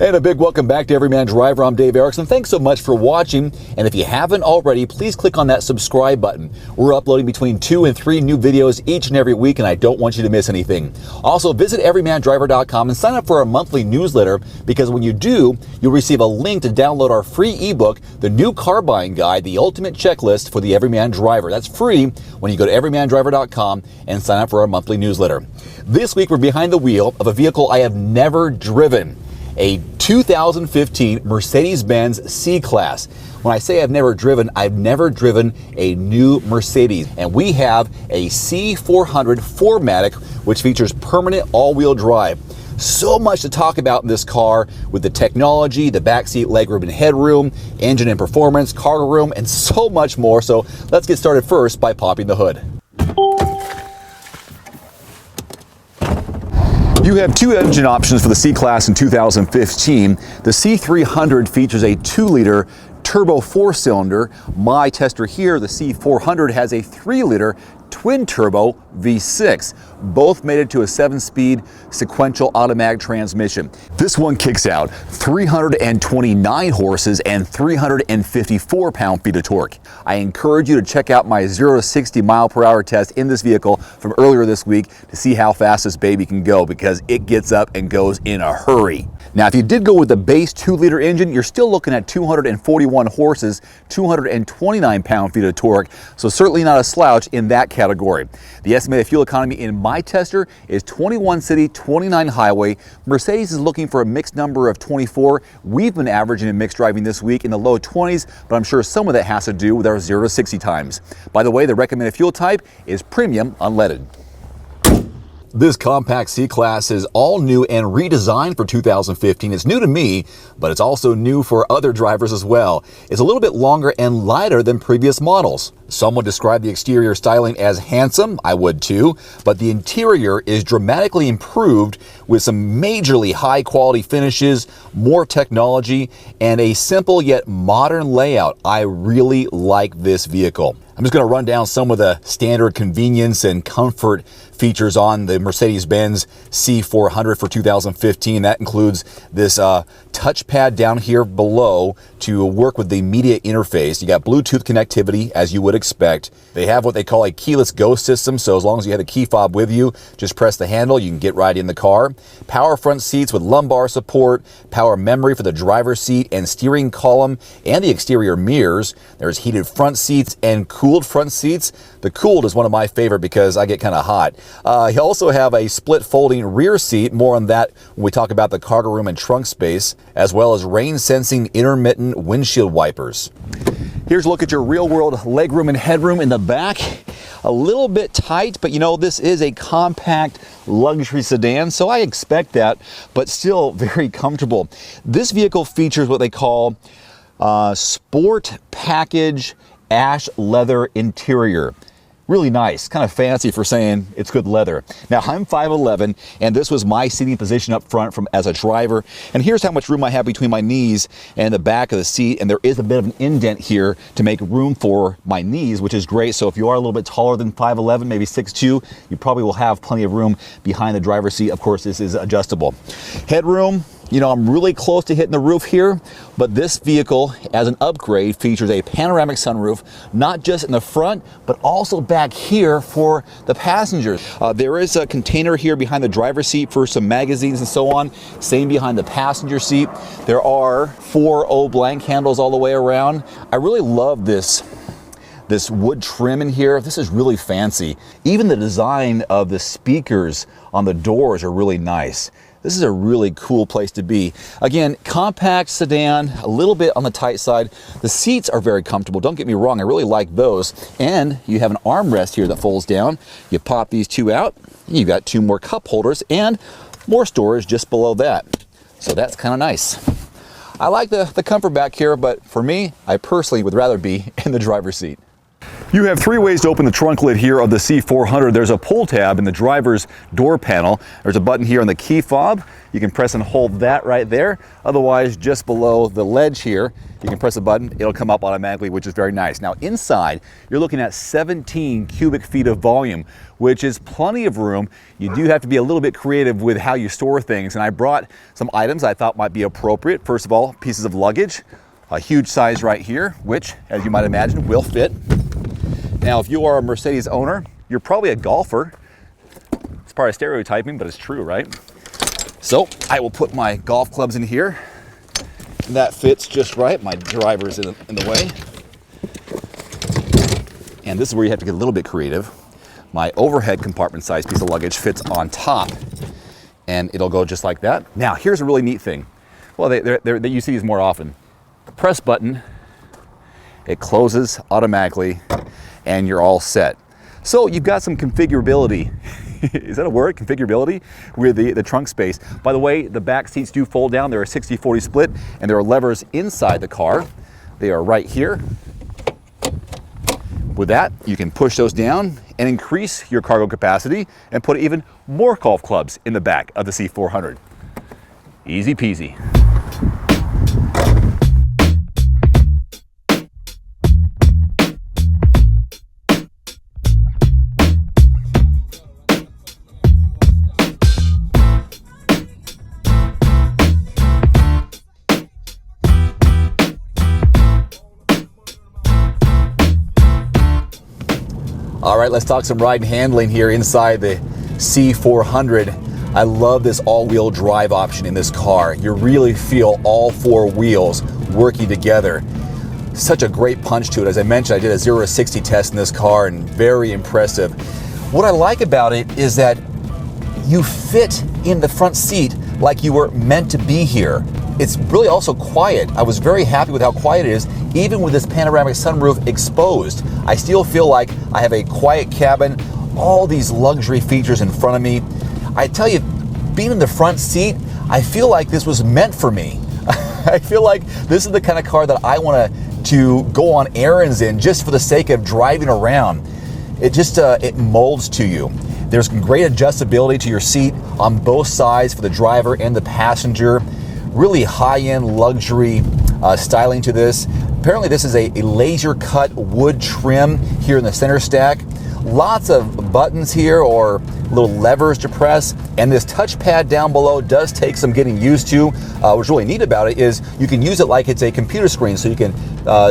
And a big welcome back to Everyman Driver. I'm Dave Erickson. Thanks so much for watching. And if you haven't already, please click on that subscribe button. We're uploading between 2 and 3 new videos each and every week, and I don't want you to miss anything. Also, visit everymandriver.com and sign up for our monthly newsletter, because when you do, you'll receive a link to download our free ebook, The New Car Buying Guide, the ultimate checklist for the Everyman Driver. That's free when you go to everymandriver.com and sign up for our monthly newsletter. This week, we're behind the wheel of a vehicle I have never driven. A 2015 Mercedes-Benz C-Class. When I say I've never driven a new Mercedes. And we have a C400 4MATIC, which features permanent all-wheel drive. So much to talk about in this car, with the technology, the backseat legroom and headroom, engine and performance, cargo room, and so much more. So let's get started first by popping the hood. You have 2 engine options for the C-Class in 2015. The C300 features a 2-liter turbo 4-cylinder. My tester here, the C400, has a 3-liter twin-turbo V6. Both mated to a 7-speed sequential automatic transmission. This one kicks out 329 horses and 354 pound-feet of torque. I encourage you to check out my 0 to 60 mile per hour test in this vehicle from earlier this week to see how fast this baby can go, because it gets up and goes in a hurry. Now, if you did go with the base 2-liter engine, you're still looking at 241 horses, 229 pound-feet of torque, so certainly not a slouch in that category. The estimated fuel economy in my tester is 21 city, 29 highway. Mercedes is looking for a mixed number of 24. We've been averaging in mixed driving this week in the low 20s, but I'm sure some of that has to do with our 0 to 60 times. By the way, the recommended fuel type is premium unleaded. This compact C-Class is all new and redesigned for 2015. It's new to me, but it's also new for other drivers as well. It's a little bit longer and lighter than previous models. Some would describe the exterior styling as handsome. I would too, but the interior is dramatically improved with some majorly high quality finishes, more technology, and a simple yet modern layout. I really like this vehicle. I'm just going to run down some of the standard convenience and comfort features on the Mercedes-Benz C400 for 2015. That includes this touchpad down here below to work with the media interface. You got Bluetooth connectivity, as you would expect. They have what they call a keyless go system, so as long as you have a key fob with you, just press the handle, you can get right in the car. Power front seats with lumbar support, power memory for the driver's seat and steering column and the exterior mirrors. There's heated front seats and cooled front seats. The cooled is one of my favorite because I get kind of hot. You also have a split folding rear seat. More on that when we talk about the cargo room and trunk space, as well as rain sensing intermittent windshield wipers. Here's a look at your real world legroom and headroom in the back. A little bit tight, but you know, this is a compact luxury sedan, so I expect that, but still very comfortable. This vehicle features what they call sport package ash leather interior. Really nice, kind of fancy for saying it's good leather. Now, I'm 5'11", and this was my seating position up front as a driver. And here's how much room I have between my knees and the back of the seat. And there is a bit of an indent here to make room for my knees, which is great. So if you are a little bit taller than 5'11", maybe 6'2", you probably will have plenty of room behind the driver's seat. Of course, this is adjustable. Headroom. You know, I'm really close to hitting the roof here, but this vehicle, as an upgrade, features a panoramic sunroof, not just in the front, but also back here for the passengers. There is a container here behind the driver's seat for some magazines and so on. Same behind the passenger seat. There are 4 O-blank handles all the way around. I really love this wood trim in here. This is really fancy. Even the design of the speakers on the doors are really nice. This is a really cool place to be. Again, compact sedan, a little bit on the tight side. The seats are very comfortable. Don't get me wrong, I really like those. And you have an armrest here that folds down. You pop these 2 out, you've got 2 more cup holders and more storage just below that. So that's kind of nice. I like the comfort back here, but for me, I personally would rather be in the driver's seat. You have three ways to open the trunk lid here of the C400. There's a pull tab in the driver's door panel. There's a button here on the key fob. You can press and hold that right there. Otherwise, just below the ledge here, you can press a button, it'll come up automatically, which is very nice. Now inside, you're looking at 17 cubic feet of volume, which is plenty of room. You do have to be a little bit creative with how you store things, and I brought some items I thought might be appropriate. First of all, pieces of luggage, a huge size right here, which, as you might imagine, will fit. Now, if you are a Mercedes owner, you're probably a golfer. It's part of stereotyping, but it's true, right? So I will put my golf clubs in here. That fits just right. My driver's in the way. And this is where you have to get a little bit creative. My overhead compartment size piece of luggage fits on top, and it'll go just like that. Now, here's a really neat thing. Well, you see these more often. Press button, it closes automatically, and you're all set. So you've got some configurability. Is that a word? Configurability with the trunk space. By the way, the back seats do fold down. They're a 60-40 split, and there are levers inside the car. They are right here. With that, you can push those down and increase your cargo capacity and put even more golf clubs in the back of the C400. Easy peasy. All right, let's talk some ride and handling here inside the C400. I love this all-wheel drive option in this car. You really feel all four wheels working together. Such a great punch to it. As I mentioned, I did a 0 to 60 test in this car, and very impressive. What I like about it is that you fit in the front seat like you were meant to be here. It's really also quiet. I was very happy with how quiet it is, even with this panoramic sunroof exposed. I still feel like I have a quiet cabin, all these luxury features in front of me. I tell you, being in the front seat, I feel like this was meant for me. I feel like this is the kind of car that I want to go on errands in just for the sake of driving around. It just, it molds to you. There's great adjustability to your seat on both sides for the driver and the passenger. Really high-end luxury styling to this. Apparently this is a laser cut wood trim here in the center stack. Lots of buttons here or little levers to press, and this touchpad down below does take some getting used to. What's really neat about it is you can use it like it's a computer screen, so you can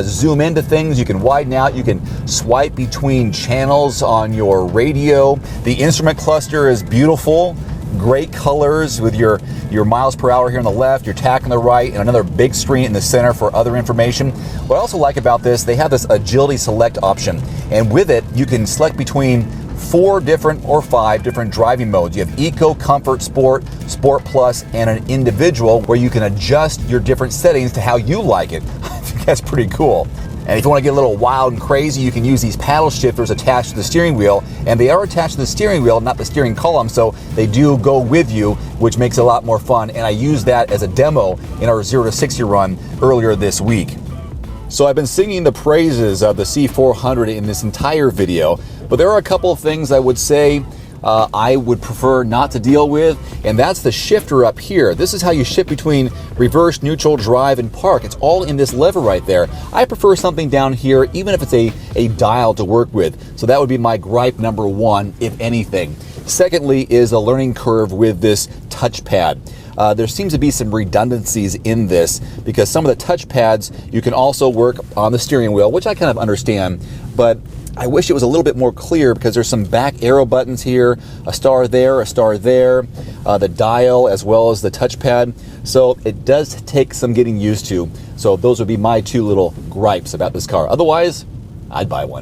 zoom into things, you can widen out, you can swipe between channels on your radio. The instrument cluster is beautiful. Great colors with your miles per hour here on the left, your tach on the right, and another big screen in the center for other information. What I also like about this, they have this agility select option, and with it you can select between 4 different or 5 different driving modes. You have Eco, Comfort, Sport, Sport Plus, and an Individual, where you can adjust your different settings to how you like it. I think that's pretty cool. And if you want to get a little wild and crazy, you can use these paddle shifters attached to the steering wheel, and they are attached to the steering wheel, not the steering column, so they do go with you, which makes it a lot more fun. And I used that as a demo in our 0 to 60 run earlier this week. So I've been singing the praises of the C400 in this entire video, but there are a couple of things I would say I would prefer not to deal with, and that's the shifter up here. This is how you shift between reverse, neutral, drive, and park. It's all in this lever right there. I prefer something down here, even if it's a dial to work with. So that would be my gripe number 1, if anything. Secondly is a learning curve with this touchpad. There seems to be some redundancies in this, because some of the touchpads you can also work on the steering wheel, which I kind of understand, but I wish it was a little bit more clear, because there's some back arrow buttons here, a star there, the dial as well as the touchpad. So it does take some getting used to. So those would be my 2 little gripes about this car. Otherwise, I'd buy one.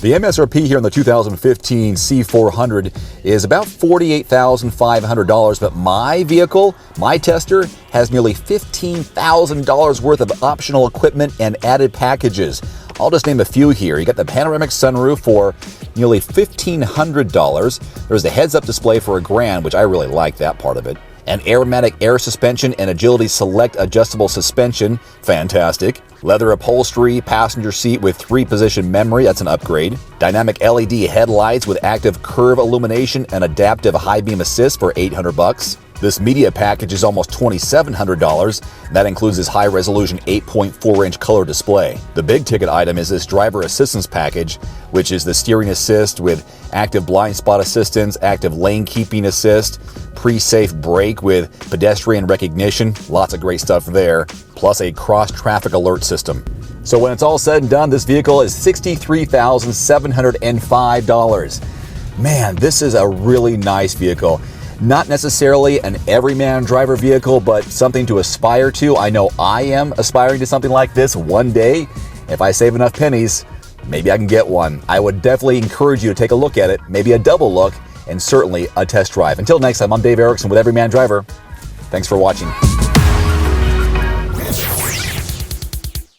The MSRP here on the 2015 C400 is about $48,500, but my vehicle, my tester, has nearly $15,000 worth of optional equipment and added packages. I'll just name a few here. You got the panoramic sunroof for nearly $1,500. There's the heads-up display for $1,000, which I really like that part of it. An aromatic air suspension and Agility Select adjustable suspension, fantastic. Leather upholstery, passenger seat with 3-position memory, that's an upgrade. Dynamic LED headlights with active curve illumination and adaptive high beam assist for $800. This media package is almost $2,700. That includes this high-resolution 8.4-inch color display. The big ticket item is this driver assistance package, which is the steering assist with active blind spot assistance, active lane keeping assist, pre-safe brake with pedestrian recognition, lots of great stuff there, plus a cross-traffic alert system. So when it's all said and done, this vehicle is $63,705. Man, this is a really nice vehicle. Not necessarily an everyman driver vehicle, but something to aspire to. I know I am aspiring to something like this one day. If I save enough pennies, maybe I can get one. I would definitely encourage you to take a look at it, maybe a double look, and certainly a test drive. Until next time, I'm Dave Erickson with Everyman Driver. Thanks for watching.